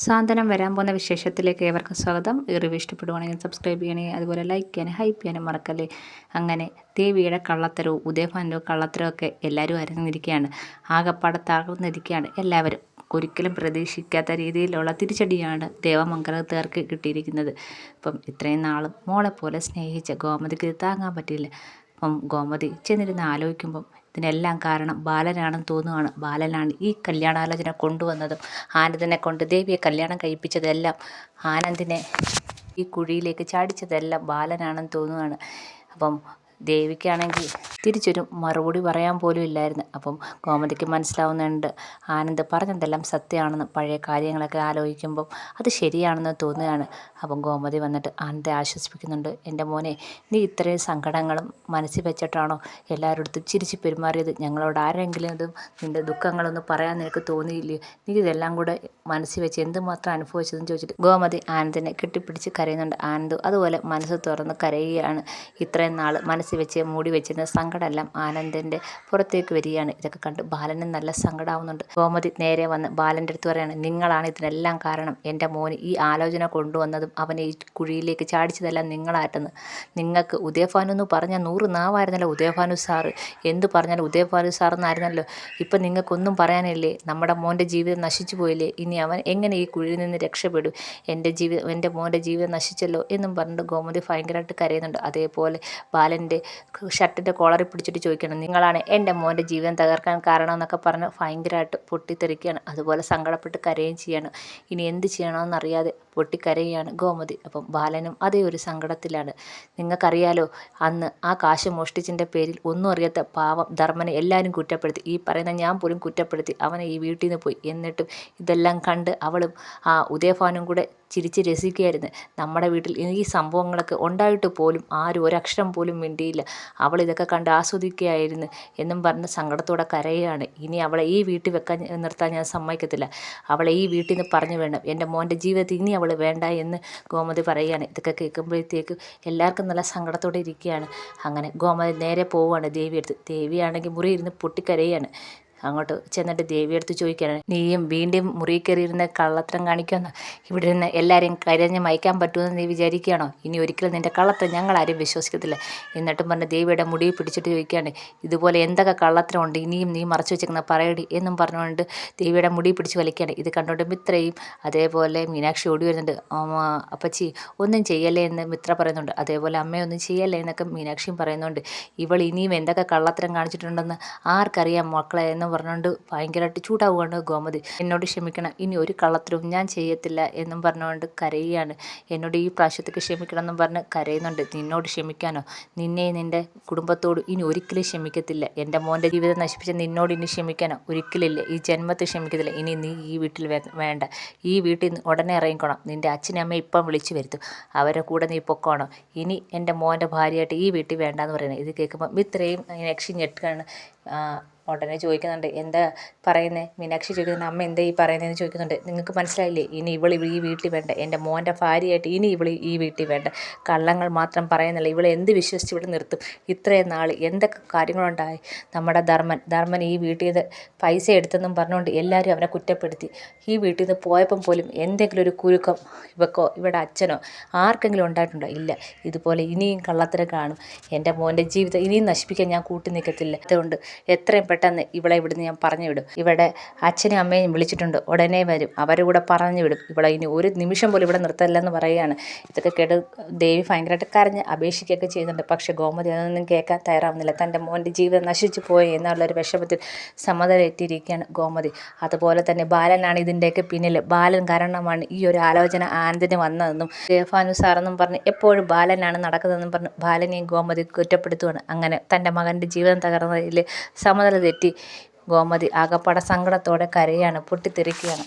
സാന്ത്വനം വരാൻ പോകുന്ന വിശേഷത്തിലേക്ക് ഏവർക്കും സ്വാഗതം. ഈ റിവ്യൂ ഇഷ്ടപ്പെടുവാണെങ്കിൽ സബ്സ്ക്രൈബ് ചെയ്യണേ, അതുപോലെ ലൈക്ക് ചെയ്യാനും ഹൈപ്പ് ചെയ്യാനും മറക്കല്ലേ. അങ്ങനെ ദേവിയുടെ കള്ളത്തരവും ഉദയഭാൻ്റെ കള്ളത്തരവും ഒക്കെ എല്ലാവരും അറിഞ്ഞിരിക്കുകയാണ്. ആകപ്പാടെ തകർന്നിരിക്കുകയാണ് എല്ലാവരും. ഒരിക്കലും പ്രതീക്ഷിക്കാത്ത രീതിയിലുള്ള തിരിച്ചടിയാണ് ദേവമംഗലത്തുകാർക്ക് കിട്ടിയിരിക്കുന്നത്. അപ്പം ഇത്രയും നാളും മോളെപ്പോലെ സ്നേഹിച്ച ഗോമതിക്ക് ഇത് താങ്ങാൻ പറ്റിയില്ല. അപ്പം ഗോമതി ചെന്നിരുന്ന് ആലോചിക്കുമ്പം ഇതിനെല്ലാം കാരണം ബാലനാണെന്ന് തോന്നുകയാണ്. ബാലനാണ് ഈ കല്യാണാലോചന കൊണ്ടുവന്നതും ആനന്ദിനെ കൊണ്ട് ദേവിയെ കല്യാണം കഴിപ്പിച്ചതെല്ലാം, ആനന്ദിനെ ഈ കുഴിയിലേക്ക് ചാടിച്ചതെല്ലാം ബാലനാണെന്ന് തോന്നുകയാണ്. അപ്പം ദേവിക്കാണെങ്കിൽ തിരിച്ചൊരു മറുപടി പറയാൻ പോലും ഇല്ലായിരുന്നു. അപ്പം ഗോമതിക്ക് മനസ്സിലാവുന്നുണ്ട് ആനന്ദ് പറഞ്ഞതെല്ലാം സത്യമാണെന്ന്. പഴയ കാര്യങ്ങളൊക്കെ ആലോചിക്കുമ്പം അത് ശരിയാണെന്ന് തോന്നുകയാണ്. അപ്പം ഗോമതി വന്നിട്ട് ആനന്ദെ ആശ്വസിപ്പിക്കുന്നുണ്ട്. എൻ്റെ മോനെ, നീ ഇത്രയും സങ്കടങ്ങളും മനസ്സിൽ വെച്ചിട്ടാണോ എല്ലാവരുടെ അടുത്തും ചിരിച്ച് പെരുമാറിയത്? ഞങ്ങളോട് ആരെങ്കിലും ഇതും നിൻ്റെ ദുഃഖങ്ങളൊന്നും പറയാൻ നിനക്ക് തോന്നിയില്ലേ? നീ ഇതെല്ലാം കൂടെ മനസ്സിൽ വെച്ച് എന്തുമാത്രം അനുഭവിച്ചതെന്ന് ചോദിച്ചിട്ട് ഗോമതി ആനന്ദിനെ കെട്ടിപ്പിടിച്ച് കരയുന്നുണ്ട്. ആനന്ദ് അതുപോലെ മനസ്സ് തുറന്ന് കരയുകയാണ്. ഇത്രയും നാൾ മനസ്സിൽ വെച്ച് മൂടി വെച്ചിരുന്ന സങ്കടമെല്ലാം ആനന്ദിൻ്റെ പുറത്തേക്ക് വരികയാണ്. ഇതൊക്കെ കണ്ട് ബാലന് നല്ല സങ്കടമാവുന്നുണ്ട്. ഗോമതി നേരെ വന്ന് ബാലൻ്റെ അടുത്ത് പറയാണ്, നിങ്ങളാണ് ഇതിനെല്ലാം കാരണം. എൻ്റെ മോന് ഈ ആലോചന കൊണ്ടുവന്നതും അവനെ ഈ കുഴിയിലേക്ക് ചാടിച്ചതെല്ലാം നിങ്ങളായിട്ടെന്ന്. നിങ്ങൾക്ക് ഉദയഭാനു എന്ന് പറഞ്ഞാൽ 100 നാവായിരുന്നല്ലോ ഉദയഭാനു സാറ്. എന്ത് പറഞ്ഞാലും ഉദയഭാനു സാറെന്നായിരുന്നല്ലോ. ഇപ്പം നിങ്ങൾക്കൊന്നും പറയാനില്ലേ? നമ്മുടെ മോൻ്റെ ജീവിതം നശിച്ചു പോയില്ലേ? ഇനി അവൻ എങ്ങനെ ഈ കുഴിയിൽ നിന്ന് രക്ഷപ്പെടും? എൻ്റെ മോൻ്റെ ജീവിതം നശിച്ചല്ലോ എന്നും പറഞ്ഞിട്ട് ഗോമതി ഭയങ്കരമായിട്ട് കരയുന്നുണ്ട്. അതേപോലെ ബാലൻ്റെ ഷർട്ടിൻ്റെ കോളറിൽ പിടിച്ചിട്ട് ചോദിക്കണം, നിങ്ങളാണ് എൻ്റെ മോൻ്റെ ജീവിതം തകർക്കാൻ കാരണം എന്നൊക്കെ പറഞ്ഞ് ഭയങ്കരമായിട്ട് പൊട്ടിത്തെറിക്കുകയാണ്. അതുപോലെ സങ്കടപ്പെട്ട് കരയുകയും ചെയ്യണം. ഇനി എന്ത് ചെയ്യണമെന്നറിയാതെ പൊട്ടിക്കരയുകയാണ് ഗോമതി. അപ്പം ബാലനും അതേ ഒരു സങ്കടത്തിലാണ്. നിങ്ങൾക്കറിയാലോ, അന്ന് ആ കാശ് മോഷ്ടിച്ചതിൻ്റെ പേരിൽ ഒന്നും അറിയാത്ത പാവം ധർമ്മനെ എല്ലാവരും കുറ്റപ്പെടുത്തി. ഈ പറയുന്ന ഞാൻ പോലും കുറ്റപ്പെടുത്തി. അവനെ ഈ വീട്ടിൽ നിന്ന് പോയി. എന്നിട്ടും ഇതെല്ലാം കണ്ട് അവളും ആ ഉദയഭാനും കൂടെ ചിരിച്ച് രസിക്കുകയായിരുന്നു. നമ്മുടെ വീട്ടിൽ ഈ സംഭവങ്ങളൊക്കെ ഉണ്ടായിട്ട് പോലും ആരും ഒരക്ഷരം പോലും മിണ്ടിയില്ല. അവൾ ഇതൊക്കെ കണ്ട് ആസ്വദിക്കുകയായിരുന്നു എന്നും പറഞ്ഞ് സങ്കടത്തോടെ കരയുകയാണ്. ഇനി അവളെ ഈ വീട്ടിൽ നിർത്താൻ ഞാൻ സമ്മതിക്കത്തില്ല. അവളെ ഈ വീട്ടിൽ നിന്ന് പറഞ്ഞു വേണം. എൻ്റെ മോൻ്റെ ജീവിതത്തിൽ ഇനി അവൾ വേണ്ട എന്ന് ഗോമതി പറയുകയാണ്. ഇതൊക്കെ കേൾക്കുമ്പോഴത്തേക്ക് എല്ലാവർക്കും നല്ല സങ്കടത്തോടെ ഇരിക്കുകയാണ്. അങ്ങനെ ഗോമതി നേരെ പോവുകയാണ് ദേവിയെടുത്ത്. ദേവിയാണെങ്കിൽ മുറി ഇരുന്ന് പൊട്ടിക്കരയാണ്. അങ്ങോട്ട് ചെന്നിട്ട് ദേവിയെടുത്ത് ചോദിക്കുകയാണ്, നീയും വീണ്ടും മുറിയിൽ കയറിയിരുന്ന കള്ളത്തരം കാണിക്കുമെന്ന് ഇവിടെ ഇരുന്ന് എല്ലാവരെയും കരഞ്ഞ് മയക്കാൻ പറ്റുമെന്ന് നീ വിചാരിക്കുകയാണോ? ഇനി ഒരിക്കലും നിൻ്റെ കള്ളത്തരം ഞങ്ങളാരും വിശ്വസിക്കത്തില്ല. എന്നിട്ടും പറഞ്ഞ് ദേവിയുടെ മുടി പിടിച്ചിട്ട് ചോദിക്കുകയാണ്, ഇതുപോലെ എന്തൊക്കെ കള്ളത്തരം ഉണ്ട് ഇനിയും നീ മറച്ചു വെച്ചിരിക്കുന്ന പറയടി എന്നും പറഞ്ഞുകൊണ്ട് ദേവിയുടെ മുടി പിടിച്ച് വലിക്കുകയാണ്. ഇത് കണ്ടുകൊണ്ട് മിത്രയും അതേപോലെ മീനാക്ഷി ഓടി വരുന്നുണ്ട്. അപ്പച്ചി ഒന്നും ചെയ്യല്ലേ എന്ന് മിത്ര പറയുന്നുണ്ട്. അതേപോലെ അമ്മയൊന്നും ചെയ്യല്ലേ എന്നൊക്കെ മീനാക്ഷിയും പറയുന്നുണ്ട്. ഇവൾ ഇനിയും എന്തൊക്കെ കള്ളത്തരം കാണിച്ചിട്ടുണ്ടെന്ന് ആർക്കറിയാം മക്കളെ എന്ന് പറഞ്ഞുകൊണ്ട് ഭയങ്കരമായിട്ട് ചൂടാവുകയാണ് ഗോമതി. എന്നോട് ക്ഷമിക്കണം, ഇനി ഒരു കള്ളത്തരവും ഞാൻ ചെയ്യത്തില്ല എന്നും പറഞ്ഞുകൊണ്ട് കരയുകയാണ്. എന്നോട് ഈ പ്രാവശ്യത്തേക്ക് ക്ഷമിക്കണം എന്നും പറഞ്ഞ് കരയുന്നുണ്ട്. നിന്നോട് ക്ഷമിക്കാനോ? നിന്നെ നിൻ്റെ കുടുംബത്തോട് ഇനി ഒരിക്കലും ക്ഷമിക്കത്തില്ല. എൻ്റെ മോൻ്റെ ജീവിതം നശിപ്പിച്ച നിന്നോട് ഇനി ക്ഷമിക്കാനോ? ഒരിക്കലില്ല. ഈ ജന്മത്തിൽ ക്ഷമിക്കത്തില്ല. ഇനി നീ ഈ വീട്ടിൽ വേണ്ട. ഈ വീട്ടിൽ നിന്ന് ഉടനെ ഇറങ്ങിക്കോണം. നിൻ്റെ അച്ഛനെ അമ്മ ഇപ്പം വിളിച്ചു വരുത്തും. അവരെ കൂടെ നീ പൊക്കോണം. ഇനി എൻ്റെ മോൻ്റെ ഭാര്യയായിട്ട് ഈ വീട്ടിൽ വേണ്ടാന്ന് പറയുന്നത്. ഇത് കേൾക്കുമ്പോൾ ഇത്രയും മീനാക്ഷി ഞെട്ടുകയാണ്. ഉടനെ ചോദിക്കുന്നുണ്ട്, എന്താ പറയുന്നത്? മീനാക്ഷി ചോദിക്കുന്നുണ്ട്, അമ്മ എന്താ ഈ പറയുന്നതെന്ന് ചോദിക്കുന്നുണ്ട്. നിങ്ങൾക്ക് മനസ്സിലായില്ലേ? ഇനി ഇവൾ ഈ വീട്ടിൽ വേണ്ട. എൻ്റെ മോൻ്റെ ഭാര്യയായിട്ട് ഇനി ഇവൾ ഈ വീട്ടിൽ വേണ്ട. കള്ളങ്ങൾ മാത്രം പറയുന്നില്ല. ഇവളെ എന്ത് വിശ്വസിച്ച് ഇവിടെ നിർത്തും? ഇത്രയും നാൾ എന്തൊക്കെ കാര്യങ്ങളുണ്ടായി? നമ്മുടെ ധർമ്മൻ ഈ വീട്ടിൽ നിന്ന് പൈസ എടുത്തെന്നും പറഞ്ഞുകൊണ്ട് എല്ലാവരും അവനെ കുറ്റപ്പെടുത്തി. ഈ വീട്ടിൽ നിന്ന് പോയപ്പം പോലും എന്തെങ്കിലും ഒരു കുരുക്കം ഇവക്കോ ഇവിടെ അച്ഛനോ ആർക്കെങ്കിലും ഉണ്ടായിട്ടുണ്ടോ? ഇല്ല. ഇതുപോലെ ഇനിയും കള്ളത്തരം കാണും. എൻ്റെ മോൻ്റെ ജീവിതം ഇനിയും നശിപ്പിക്കാൻ ഞാൻ കൂട്ടി നിൽക്കത്തില്ല. അതുകൊണ്ട് എത്രയും പെട്ടെന്ന് ഇവളെ ഇവിടുന്ന് ഞാൻ പറഞ്ഞു വിടും. ഇവിടെ അച്ഛനും അമ്മയും വിളിച്ചിട്ടുണ്ട്, ഉടനെ വരും. അവരെ കൂടെ പറഞ്ഞു വിടും. ഇവിടെ ഇനി ഒരു നിമിഷം പോലും ഇവിടെ നിർത്തല്ലെന്ന് പറയുകയാണ്. ഇതൊക്കെ കേട്ട് ദേവി ഭയങ്കരമായിട്ട് കരഞ്ഞ് അപേക്ഷിക്കുകയൊക്കെ ചെയ്യുന്നുണ്ട്. പക്ഷേ ഗോമതി അതൊന്നും കേൾക്കാൻ തയ്യാറാവുന്നില്ല. തൻ്റെ മോൻ്റെ ജീവിതം നശിച്ചു പോയി എന്നുള്ളൊരു വിഷമത്തിൽ സമ്മതമേറ്റിരിക്കുകയാണ് ഗോമതി. അതുപോലെ തന്നെ ബാലനാണ് ഇതിൻ്റെയൊക്കെ പിന്നിൽ. ബാലൻ കാരണമാണ് ഈ ഒരു ആലോചന ആനന്ദിന് വന്നതെന്നും ദേവഭാനു സാറെന്നും പറഞ്ഞ് എപ്പോഴും ബാലനാണ് നടക്കുന്നതെന്നും പറഞ്ഞ് ബാലനെയും ഗോമതി കുറ്റപ്പെടുത്തുകയാണ്. അങ്ങനെ തൻ്റെ മകൻ്റെ ജീവിതം തകർന്നതിൽ സമനില തെറ്റി ഗോമതി ആകപ്പാടെ സങ്കടത്തോടെ കരയാണ്, പൊട്ടിത്തെറിക്കുകയാണ്.